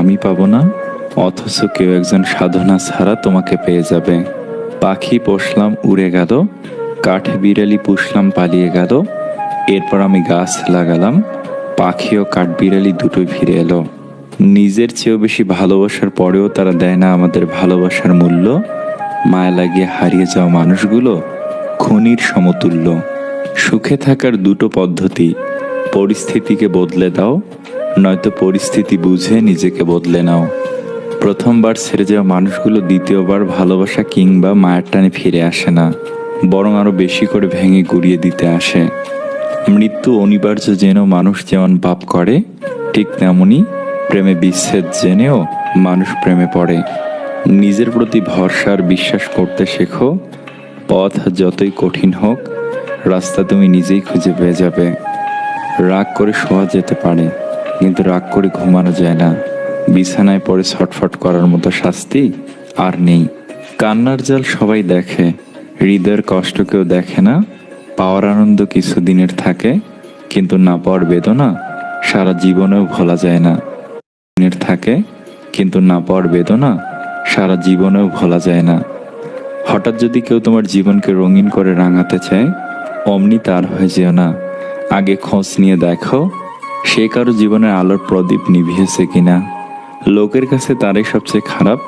আমি পাবো না, অথচ কেউ একজন সাধনা ছাড়া তোমাকে পেয়ে যাবে। পাখি পোষলাম উড়ে গেল, কাঠে বিড়ালি পুষলাম পালিয়ে গেল, এরপর আমি গাছ লাগালাম, পাখি ও কাঠবিড়ালি দুটোই ফিরে এলো। নিজের চেয়েও বেশি ভালোবাসার পরেও তারা দেয় না আমাদের ভালোবাসার মূল্য। মায়া লাগিয়ে হারিয়ে যাওয়া মানুষগুলো খনির সমতুল্য। সুখে থাকার দুটো পদ্ধতি: পরিস্থিতিকে বদলে দাও, নয়তো পরিস্থিতি বুঝে নিজেকে বদলে নাও। প্রথমবার ছেড়ে যাওয়া মানুষগুলো দ্বিতীয়বার ভালোবাসা কিংবা মায়ের টানে ফিরে আসে না, বরং আরো বেশি করে ভেঙে গুড়িয়ে দিতে আসে। মৃত্যু অনিবার্য জেনেও মানুষ যেমন পাপ করে, ঠিক তেমনি প্রেমে বিচ্ছেদ জেনেও মানুষ প্রেমে পড়ে। নিজের প্রতি ভরসা আর বিশ্বাস করতে শেখো। পথ যতই কঠিন হোক, রাস্তা তুমি নিজেই খুঁজে পেয়ে যাবে। রাগ করে শোয়া যেতে পারে, কিন্তু রাগ করে ঘুমানো যায় না। বিছানায় পড়ে ছটফট করার মতো শাস্তি আর নেই। কান্নার জাল সবাই দেখে, হৃদয়ের কষ্ট কেউ দেখে না। পাওয়ার আনন্দ কিছুদিনের থাকে, কিন্তু না পাওয়ার বেদনা সারা জীবনেও ভোলা যায় না। দিনের থাকে, কিন্তু না পাওয়ার বেদনা সারা জীবনেও ভোলা যায় না। হঠাৎ যদি কেউ তোমার জীবনকে রঙিন করে রাঙাতে চায়, অমনি তার হয়ে যেও না। আগে খোঁজ নিয়ে দেখো সে কারো জীবনের আলোর প্রদীপ নিভিয়েছে কিনা। লোকের কাছে তারাই সবচেয়ে খারাপ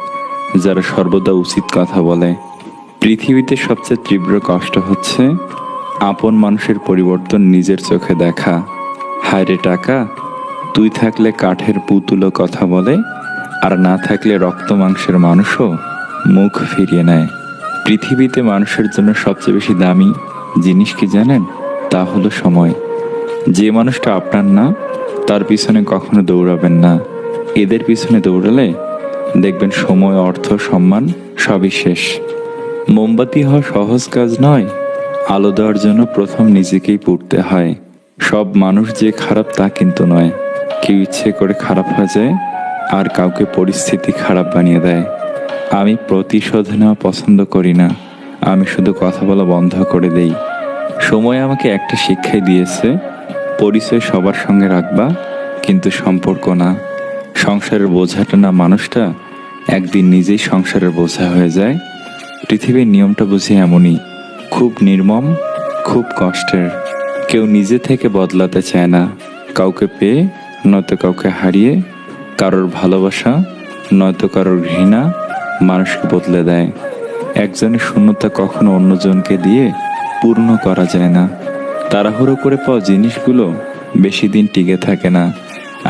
যারা সর্বদা উচিত কথা বলে। পৃথিবীতে সবচেয়ে তীব্র কষ্ট হচ্ছে আপন মানুষের পরিবর্তন নিজের চোখে দেখা। হায়রে টাকা, তুই থাকলে কাঠের পুতুলও কথা বলে, আর না থাকলে রক্ত মাংসের মানুষও মুখ ফিরিয়ে নেয়। পৃথিবীতে মানুষের জন্য সবচেয়ে বেশি দামি জিনিস কি জানেন? তা হলো সময়। যে মানুষটা আপনার না, তার পিছনে কখনো দৌড়াবেন না। এদের পিছনে দৌড়ালে দেখবেন সময়, অর্থ, সম্মান সবই শেষ। মোমবাতি হওয়া সহজ কাজ নয়। আলো দেওয়ার জন্য প্রথম নিজেকেই পুড়তে হয়। সব মানুষ যে খারাপ তা কিন্তু নয়। কেউ ইচ্ছে করে খারাপ হয়ে যায়, আর কাউকে পরিস্থিতি খারাপ বানিয়ে দেয়। আমি প্রতিশোধ নেওয়া পছন্দ করি না, আমি শুধু কথা বলা বন্ধ করে দেই। সময় আমাকে একটা শিক্ষাই দিয়েছে: পরিচয় সবার সঙ্গে রাখবা, কিন্তু সম্পর্ক না। সংসারের বোঝাটা না মানুষটা একদিন নিজেই সংসারের বোঝা হয়ে যায়। পৃথিবীর নিয়মটা বুঝি এমনই, খুব নির্মম, খুব কষ্টের। কেউ নিজে থেকে বদলাতে চায় না। কাউকে পেয়ে নয়তো কাউকে হারিয়ে, কারোর ভালোবাসা নয়তো কারোর ঘৃণা মানুষকে বদলে দেয়। একজনের শূন্যতা কখনো অন্যজনকে দিয়ে পূর্ণ করা যায় না। তাড়াহুড়ো করে পাওয়া জিনিসগুলো বেশি দিন টিকে থাকে না,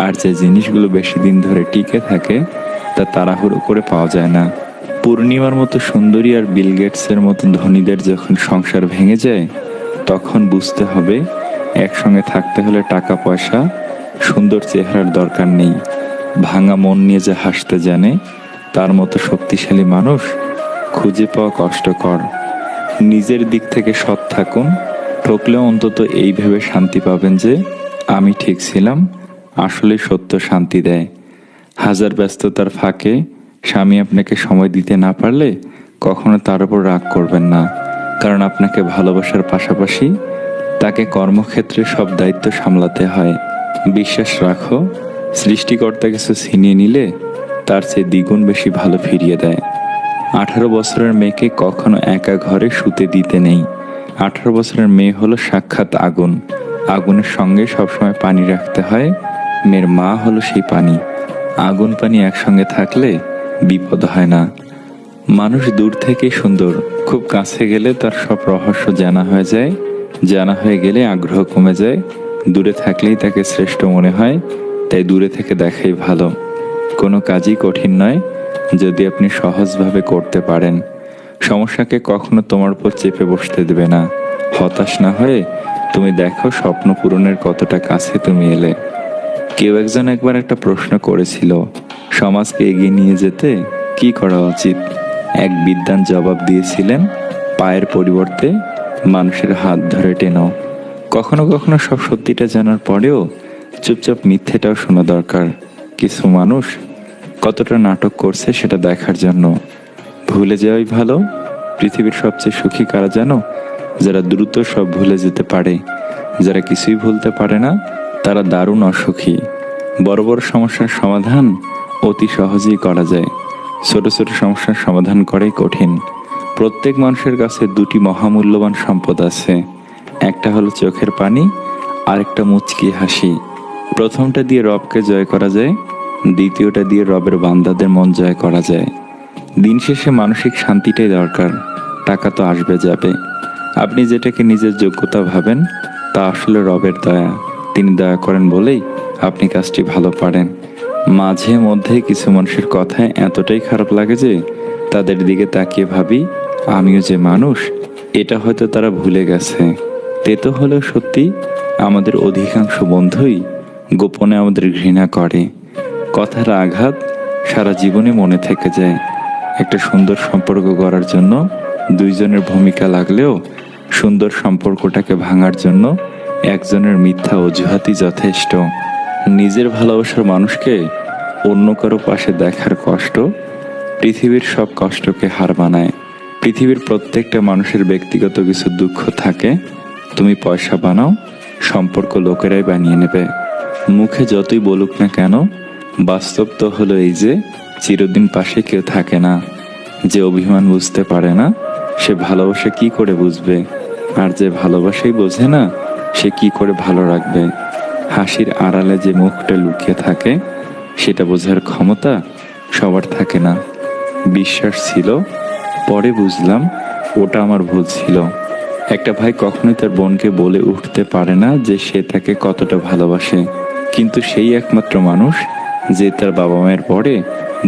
আর যে জিনিসগুলো বেশি দিন ধরে টিকে থাকে তা তাড়াহুড়ো করে পাওয়া যায় না। পূর্ণিমার মতো সুন্দরী আর বিল গেটসের মতো ধনীদের যখন সংসার ভেঙে যায়, তখন বুঝতে হবে একসঙ্গে থাকতে হলে টাকা পয়সা, সুন্দর চেহারার দরকার নেই। ভাঙা মন নিয়ে যে হাসতে জানে, তার মতো শক্তিশালী মানুষ খুঁজে পাওয়া কষ্টকর। নিজের দিক থেকে সৎ থাকুন, ঠকলেও অন্তত এই ভেবে শান্তি পাবেন যে আমি ঠিক ছিলাম। আসলে সত্য শান্তি দেয়। হাজার ব্যস্ততার ফাঁকে স্বামী আপনাকে সময় দিতে না পারলে কখনো তার উপর রাগ করবেন না, কারণ আপনাকে ভালোবাসার পাশাপাশি তাকে কর্মক্ষেত্রে সব দায়িত্ব সামলাতে হয়। বিশ্বাস রাখো, সৃষ্টিকর্তা কিছু ছিনিয়ে নিলে তার চেয়ে দ্বিগুণ বেশি ভালো ফিরিয়ে দেয়। 18 বছরের মেয়েকে কখনো একা ঘরে শুতে দিতে নেই। 18 বছরের মেয়ে হলো সাক্ষাৎ আগুন। আগুনের সঙ্গে সবসময় পানি রাখতে হয়। মেয়ের মা হলো সেই পানি। আগুন পানি একসঙ্গে থাকলে বিপদ হয় না। মানুষ দূর থেকে সুন্দর, খুব কাছে গেলে তার সব রহস্য জানা হয়ে যায়। জানা হয়ে গেলে আগ্রহ কমে যায়। দূরে থাকলেই তাকে শ্রেষ্ঠ মনে হয়, তাই দূরে থেকে দেখাই ভালো। কোনো কাজই কঠিন নয় যদি আপনি সহজভাবে করতে পারেন। সমস্যাকে কখনো তোমার উপর চেপে বসতে দেবে না। হতাশ না হয়ে তুমি দেখো স্বপ্ন পূরণের কতটা কাছে তুমি এলে। কেউ একজন একবার একটা প্রশ্ন করেছিল, সমাজকে এগিয়ে নিয়ে যেতে কি করা উচিত? এক বিদ্বান জবাব দিয়েছিলেন, পায়ের পরিবর্তে মানুষের হাত ধরে টেনো। কখনো কখনো সব সত্যিটা জানার পরেও চুপচাপ মিথ্যেটাও শোনা দরকার। কিছু মানুষ কতটা নাটক করছে সেটা দেখার জন্য। ভুলে যাওয়াই ভালো। পৃথিবীর সবচেয়ে সুখী কারা জানো? যারা দ্রুত সব ভুলে যেতে পারে। যারা কিছুই ভুলতে পারে না, তারা দারুণ অসুখী। বড় বড় সমস্যার সমাধান অতি সহজেই করা যায়। ছোট ছোট সমস্যার সমাধান করাই কঠিন। প্রত্যেক মানুষের কাছে দুটি মহামূল্যবান সম্পদ আছে, একটা হলো চোখের পানি, আরেকটা মুচকি হাসি। প্রথমটা দিয়ে রবকে জয় করা যায়, দ্বিতীয়টা দিয়ে রবের বান্দাদের মন জয় করা যায়। দিন শেষে মানসিক শান্তিটাই দরকার, টাকা তো আসবে যাবে। আপনি যেটাকে নিজের যোগ্যতা ভাবেন তা আসলে রবের দয়া। তিনি দয়া করেন বলেই আপনি কাজটি ভালো পারেন। মাঝে মধ্যে কিছু মানুষের কথায় এতটাই খারাপ লাগে যে তাদের দিকে তাকিয়ে ভাবি, আমিও যে মানুষ, এটা হয়তো তারা ভুলে গেছে। তেতো হলেও সত্যি আমাদের অধিকাংশ বন্ধুই গোপনে আমাদের ঘৃণা করে। কথার আঘাত সারা জীবনে মনে থেকে যায়। একটা সুন্দর সম্পর্ক গড়ার জন্য দুইজনের ভূমিকা লাগলেও সুন্দর সম্পর্কটাকে ভাঙার জন্য একজনের মিথ্যা অজুহাতই যথেষ্ট। নিজের ভালোবাসার মানুষকে অন্য কারো পাশে দেখার কষ্ট পৃথিবীর সব কষ্টকে হার মানায়। পৃথিবীর প্রত্যেকটা মানুষের ব্যক্তিগত কিছু দুঃখ থাকে। তুমি পয়সা বানাও, সম্পর্ক লোকেরাই বানিয়ে নেবে। মুখে যতই বলুক না কেন, বাস্তব তো হলো এই যে চিরদিন পাশে কেউ থাকে না। যে অভিমান বুঝতে পারে না সে ভালোবাসা কি করে বুঝবে, আর যে ভালোবাসাই বোঝে না সে কি করে ভালো রাখবে। হাসির আড়ালে যে মুখটা লুকিয়ে থাকে সেটা বোঝার ক্ষমতা সবার থাকে না। বিশ্বাস ছিল, পরে বুঝলাম ওটা আমার ভুল ছিল। একটা ভাই কখনোই তার বোনকে বলে উঠতে পারে না যে সে তাকে কতটা ভালোবাসে, কিন্তু সেই একমাত্র মানুষ যে তার বাবা মায়ের পরে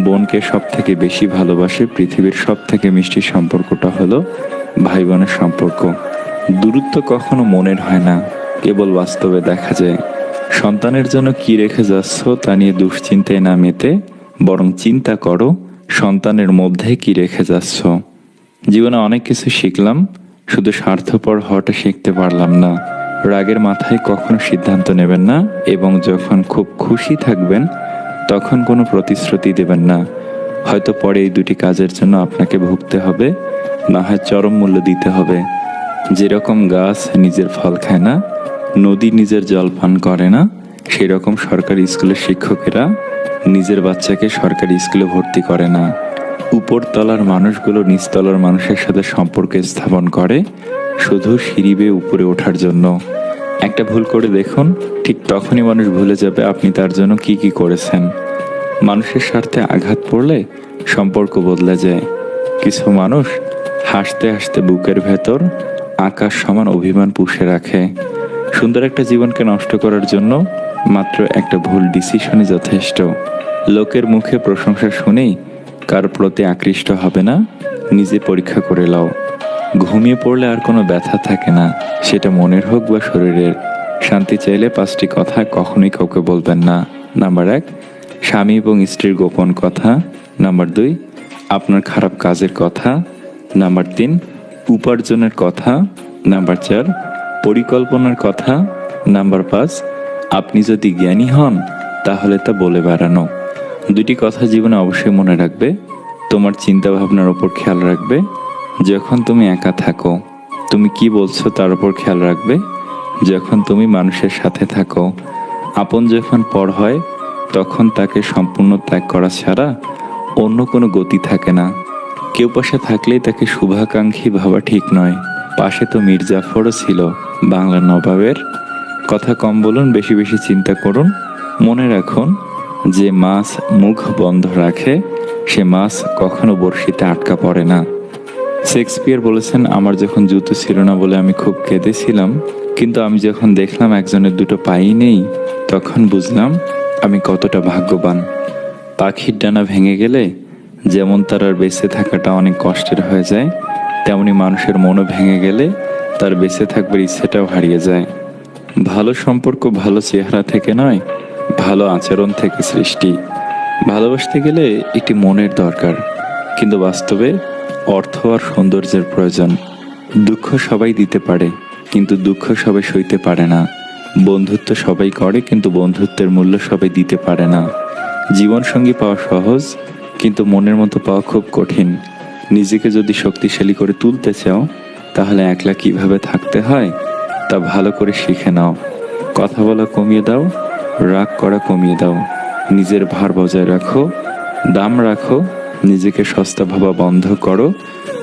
বোনকে সব থেকে বেশি ভালোবাসে। পৃথিবীর সব থেকে মিষ্টি সম্পর্কটা হলো ভাই বোনের সম্পর্ক। দূরত্ব কখনো মনের হয় না, কেবল বাস্তবে দেখা যায়। সন্তানের জন্য কি রেখে যাচ্ছ তা নিয়ে দুশ্চিন্তায় না মেতে বরং চিন্তা করো সন্তানের মধ্যে কি রেখে যাচ্ছ। জীবনে অনেক কিছু শিখলাম, শুধু স্বার্থপর হওয়াটা শিখতে পারলাম না। রাগের মাথায় কখনো সিদ্ধান্ত নেবেন না, এবং যখন খুব খুশি থাকবেন তখন কোনো প্রতিশ্রুতি দেবেন না। হয়তো পরে এই দুটি কাজের জন্য আপনাকে ভুগতে হবে, না হয় চরম মূল্য দিতে হবে। যেরকম গাছ নিজের ফল খায় না, নদী নিজের জল পান করে না, সেরকম সরকারি স্কুলের শিক্ষকেরা নিজের বাচ্চাকে সরকারি স্কুলে ভর্তি করে না। উপরতলার মানুষগুলো নিচতলার মানুষের সাথে সম্পর্ক স্থাপন করে শুধু সিঁড়ি বেয়ে উপরে ওঠার জন্য। একটা ভুল করে দেখুন, ঠিক তখনই মানুষ ভুলে যাবে আপনি তার জন্য কি কি করেছেন। মানুষের স্বার্থে আঘাত পড়লে সম্পর্ক বদলে যায়। কিছু মানুষ হাসতে হাসতে বুকের ভেতর আকাশ সমান অভিমান পুষে রাখে। সুন্দর একটা জীবনকে নষ্ট করার জন্য মাত্র একটা ভুল ডিসিশনই যথেষ্ট। লোকের মুখে প্রশংসা শুনেই কার প্রতি আকৃষ্ট হবে না, নিজে পরীক্ষা করে লাও। ঘুমিয়ে পড়লে আর কোনো ব্যথা থাকে না, সেটা মনের হোক বা শরীরের। শান্তি চাইলে 5টি কথা কখনোই কাউকে বলবেন না। নাম্বার 1, স্বামী এবং স্ত্রীর গোপন কথা। নাম্বার 2, আপনার খারাপ কাজের কথা। নাম্বার 3, উপার্জনের কথা। নাম্বার 4, পরিকল্পনার কথা। নাম্বার 5, আপনি যদি জ্ঞানী হন তাহলে তা বলে বেড়ানো। 2টি কথা জীবনে অবশ্যই মনে রাখবে। তোমার চিন্তা ভাবনার ওপর খেয়াল রাখবে। যখন তুমি একা থাকো তুমি কি বলছো তার উপর খেয়াল রাখবে। যখন তুমি মানুষের সাথে থাকো, আপন যখন পর হয় তখন তাকে সম্পূর্ণ ত্যাগ করা ছাড়া অন্য কোনো গতি থাকে না। কেউ পাশে থাকলেই তাকে শুভাকাঙ্ক্ষী ভাবা ঠিক নয়। পাশে তো মীর জাফরও ছিল, বাংলার নবাবের। কথা কম বলুন, বেশি বেশি চিন্তা করুন। মনে রাখুন, যে মাছ মুখ বন্ধ রাখে সে মাছ কখনো বড়শিতে আটকা পড়ে না। শেক্সপিয়ার বলেছেন, আমার যখন জুতো ছিল না বলে আমি খুব কেঁদেছিলাম, কিন্তু আমি যখন দেখলাম একজনের 2টো পাই নেই তখন বুঝলাম আমি কতটা ভাগ্যবান। পাখির ডানা ভেঙে গেলে যেমন তার আর বেঁচে থাকাটা অনেক কষ্টের হয়ে যায়, তেমনি মানুষের মনও ভেঙে গেলে তার বেঁচে থাকবার ইচ্ছেটাও হারিয়ে যায়। ভালো সম্পর্ক ভালো চেহারা থেকে নয়, ভালো আচরণ থেকে সৃষ্টি। ভালোবাসতে গেলে একটি মনের দরকার, কিন্তু বাস্তবে অর্থ আর সৌন্দর্যের প্রয়োজন। দুঃখ সবাই দিতে পারে, কিন্তু দুঃখ সবাই সইতে পারে না। বন্ধুত্ব সবাই করে, কিন্তু বন্ধুত্বের মূল্য সবাই দিতে পারে না। জীবনসঙ্গী পাওয়া সহজ, কিন্তু মনের মতো পাওয়া খুব কঠিন। নিজেকে যদি শক্তিশালী করে তুলতে চাও তাহলে একলা কিভাবে থাকতে হয় তা ভালো করে শিখে নাও। কথা বলা কমিয়ে দাও, রাগ করা কমিয়ে দাও, নিজের ভার বজায় রাখো, দাম রাখো, নিজেকে সস্তা ভাবা বন্ধ করো।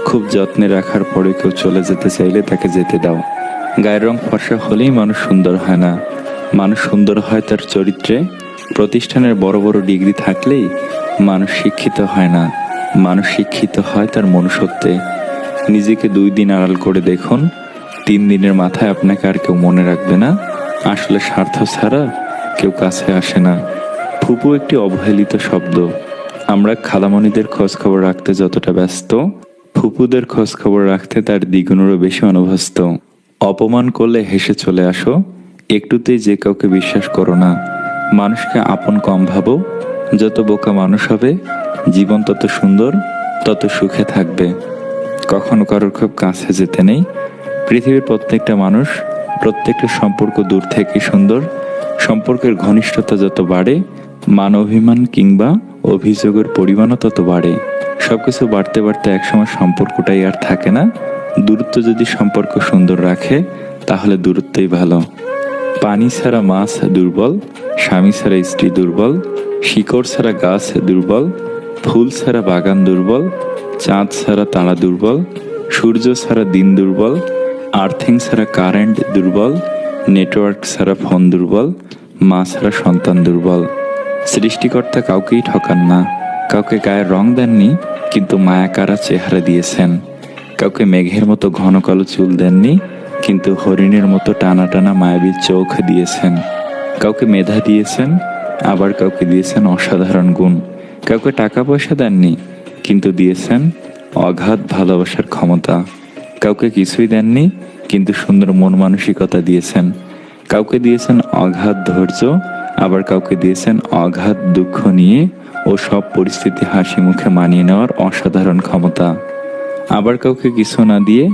খুব যত্নে রাখার পরে কেউ চলে যেতে চাইলে তাকে যেতে দাও। গায়ের রং ফর্সা হলেই মানুষ সুন্দর হয় না, মানুষ সুন্দর হয় তার চরিত্রে। প্রতিষ্ঠানের বড় বড় ডিগ্রি থাকলেই মানুষ শিক্ষিত হয় না, মানুষ শিক্ষিত হয় তার মনুষ্যত্বে। নিজেকে 2 দিন আড়াল করে দেখুন, 3 দিনের মাথায় আপনাকে আর কেউ মনে রাখবে না। আসলে স্বার্থ ছাড়া কেউ কাছে আসে না। ফুপু একটি অবহেলিত শব্দ। আমরা খালামণিদের খোঁজ খবর রাখতে যতটা ব্যস্ত, ফুপুদের খোঁজ খবর রাখতে তার দ্বিগুণেরও বেশি অনভ্যস্ত। অপমান করলে হেসে চলে আসো, একটুতেই যে কাউকে বিশ্বাস করো না। মানুষকে আপন কম ভাবো, যত বোকা মানুষ হবে জীবন তত সুন্দর, তত সুখে থাকবে। কখনো কারোর খুব কাছে যেতে নেই। পৃথিবীর প্রত্যেকটা মানুষ, প্রত্যেকটা সম্পর্ক দূর থেকে সুন্দর। সম্পর্কের ঘনিষ্ঠতা যত বাড়ে, মান অভিমান কিংবা অভিযোগের পরিমাণও তত বাড়ে। সবকিছু বাড়তে বাড়তে একসময় সম্পর্কটাই আর থাকে না। দূরত্ব যদি সম্পর্ক সুন্দর রাখে তাহলে দূরত্বই ভালো। পানি ছাড়া মাছ দুর্বল, স্বামী ছাড়া স্ত্রী দুর্বল, শিকড় ছাড়া গাছ দুর্বল, ফুল ছাড়া বাগান দুর্বল, চাঁদ ছাড়া তারা দুর্বল, সূর্য ছাড়া দিন দুর্বল, আর্থিং ছাড়া কারেন্ট দুর্বল, নেটওয়ার্ক ছাড়া ফোন দুর্বল, মা ছাড়া সন্তান দুর্বল। সৃষ্টিকর্তা কাউকেই ঠকান না। কাউকে গায়ের রং দেননি, কিন্তু মায়াকারা চেহারা দিয়েছেন। কাউকে মেঘের মতো ঘন কালো চুল দেননি, কিন্তু হরিণের মতো টানা টানা মায়াবী চোখ দিয়েছেন। কাউকে মেধা দিয়েছেন, আবার কাউকে দিয়েছেন অসাধারণ গুণ। কাউকে টাকা পয়সা দেননি, কিন্তু দিয়েছেন অগাধ ভালোবাসার ক্ষমতা। কাউকে কিছুই দেননি, কিন্তু সুন্দর মন মানসিকতা দিয়েছেন। কাউকে দিয়েছেন অগাধ ধৈর্য, আবার কাউকে দিয়েছেন অগাধ দুঃখ নিয়ে ও সব পরিস্থিতি হাসি মুখে মানিয়ে নেওয়ার অসাধারণ ক্ষমতা। আবার কাউকে কিছু না দিয়ে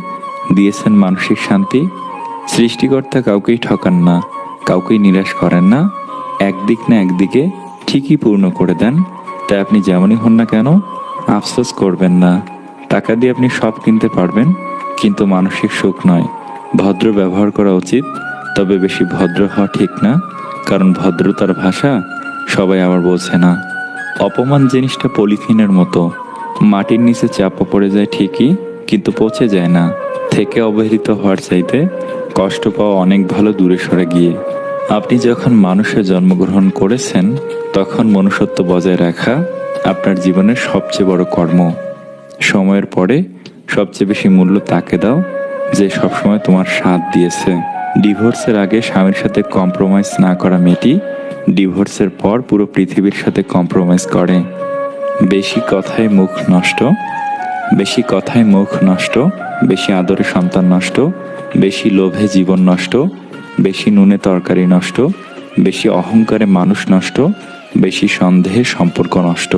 দিয়েছেন মানসিক শান্তি। সৃষ্টিকর্তা কাউকেই ঠকান না, কাউকেই নিরাশ করেন না। একদিক না একদিকে ঠিকই পূর্ণ করে দেন। তাই আপনি যেমনই হন না কেন, আফসোস করবেন না। টাকা দিয়ে আপনি সব কিনতে পারবেন, কিন্তু মানসিক সুখ নয়। ভদ্র ব্যবহার করা উচিত, তবে বেশি ভদ্র হওয়া ঠিক না, কারণ ভদ্রতার ভাষা সবাই আবার বোঝে না। অপমান জিনিসটা পলিথিনের মতো, মাটির নিচে চাপা পড়ে যায় ঠিকই, কিন্তু পচে যায় না। থেকে অবহেলিত হওয়ার চাইতে কষ্ট পাওয়া অনেক ভালো দূরে সরে গিয়ে। আপনি যখন মানুষে জন্মগ্রহণ করেছেন, তখন মনুষ্যত্ব বজায় রাখা আপনার জীবনের সবচেয়ে বড় কর্ম। সময়ের পরে সবচেয়ে বেশি মূল্য তাকে দাও যে সবসময় তোমার সাথ দিয়েছে। ডিভোর্সের আগে স্বামীর সাথে কম্প্রোমাইজ না করা মেয়েটি ডিভোর্সের পর পুরো পৃথিবীর সাথে কম্প্রোমাইজ করে। বেশি কথায় মুখ নষ্ট, বেশি কথায় মুখ নষ্ট, বেশি আদরে সন্তান নষ্ট, বেশি লোভে জীবন নষ্ট, বেশি নুনে তরকারি নষ্ট, বেশি অহংকারে মানুষ নষ্ট, বেশি সন্দেহে সম্পর্ক নষ্ট।